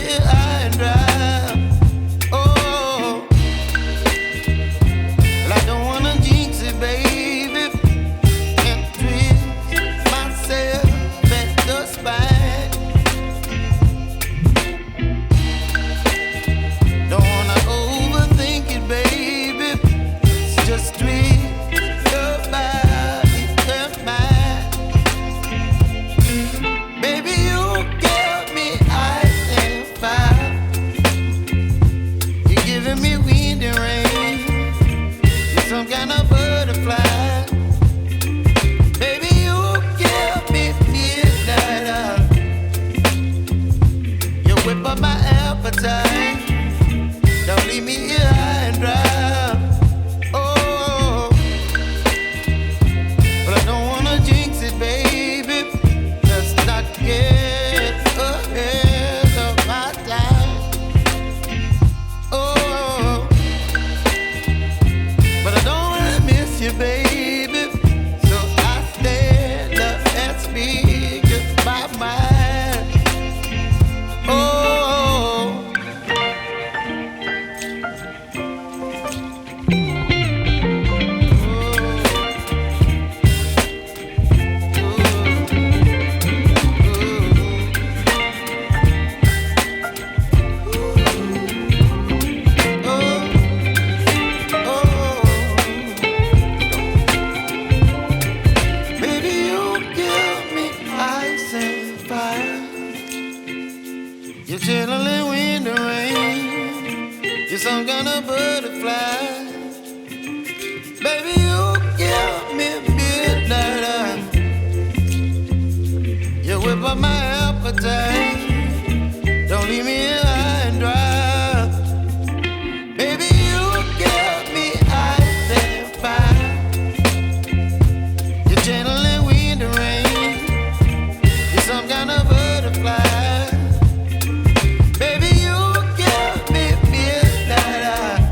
here high and dry. Oh, well, I don't wanna jinx it, baby, and twist myself at the spine. Don't wanna overthink it, baby. It's just twist your body and mine. Baby, you give me ice and fire. You're giving me wind and rain. You're some kind of butterfly. Baby, you give me midnight. You whip up my appetite. Don't leave me here high and dry. Oh, but I don't wanna jinx it, baby. Let's not get ahead of my time. Oh, but I don't wanna miss you, baby. So I stand up and speak my mind. Oh. Baby, you give me ice and fire. You're chilling wind and rain. You're some kind of butterfly. Baby, you give me midnight. You whip up my appetite. Don't leave me here high and dry. Baby, you give me ice and fire. You're channeling wind and rain. You're some kind of butterfly. Baby, you give me midnight.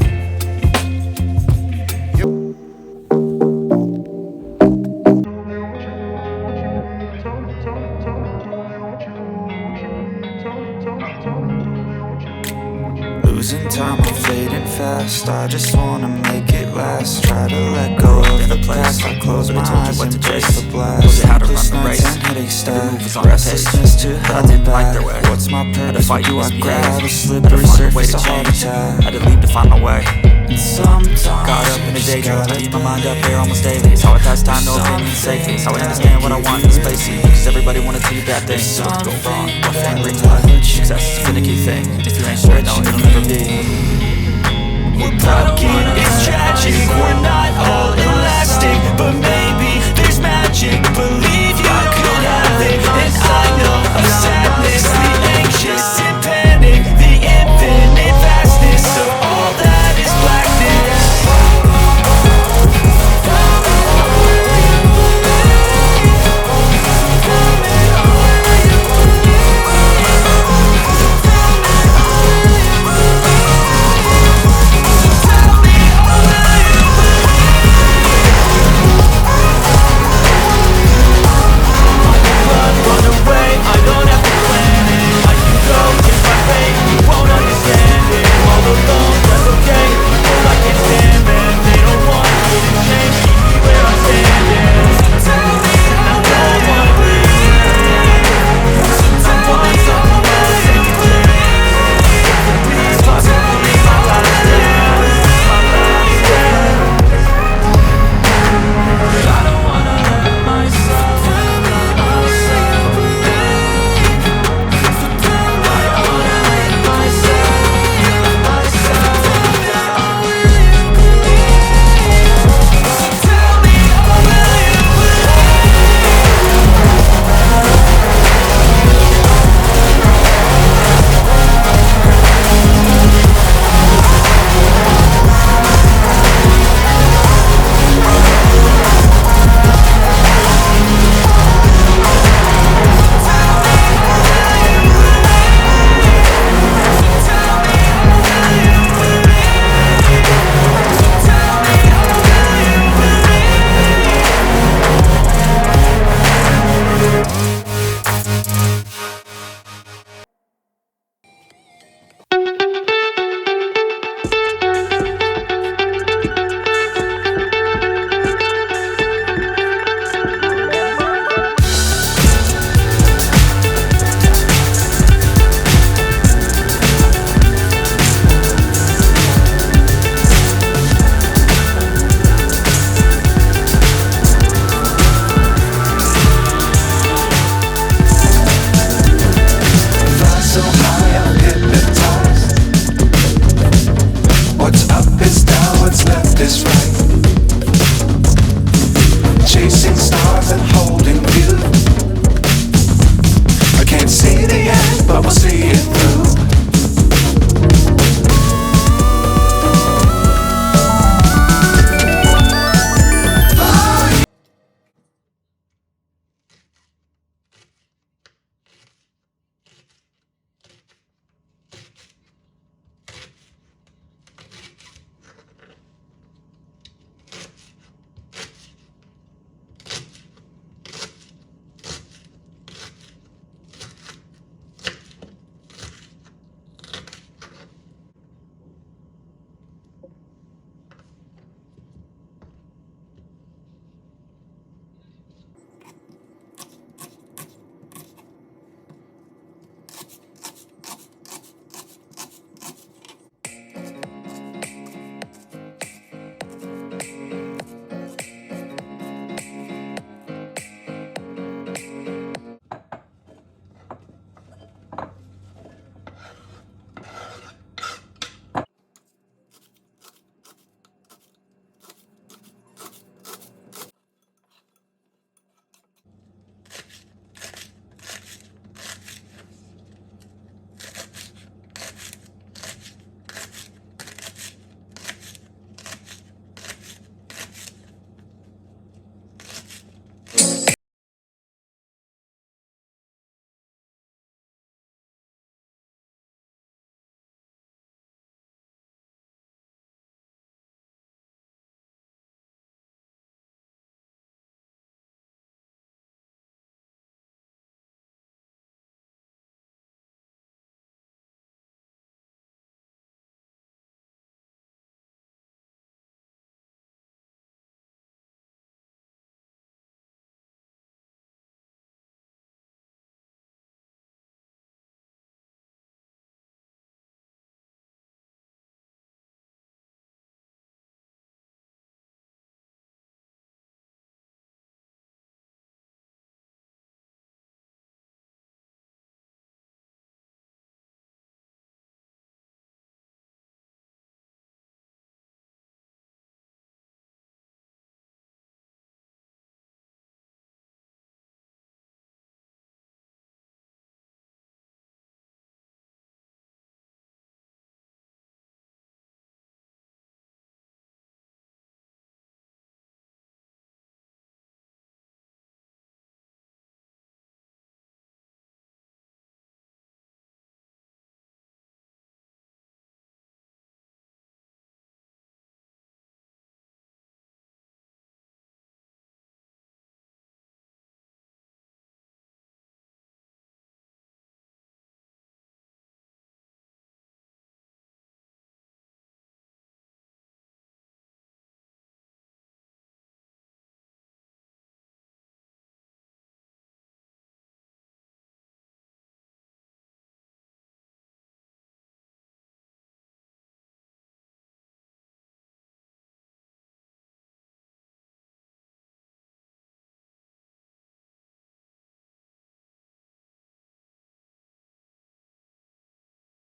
Losing time, I'm fading fast. I just wanna make it last. Try to let go of the past. I close my eyes and brace the blast. Sleepless nights and headache stack. Restlessness to hell and back. What's my purpose? Why do I grab a slippery surface, a heart attack? Had to leave to find my way. Sometimes Caught up in the daydream, I keep my mind up there almost daily. It's how I pass time, no opinion safely. It's how I understand what I want in the space. Cause everybody wanna tell you bad things, so what's go wrong? What fame brings life? Success is a finicky thing.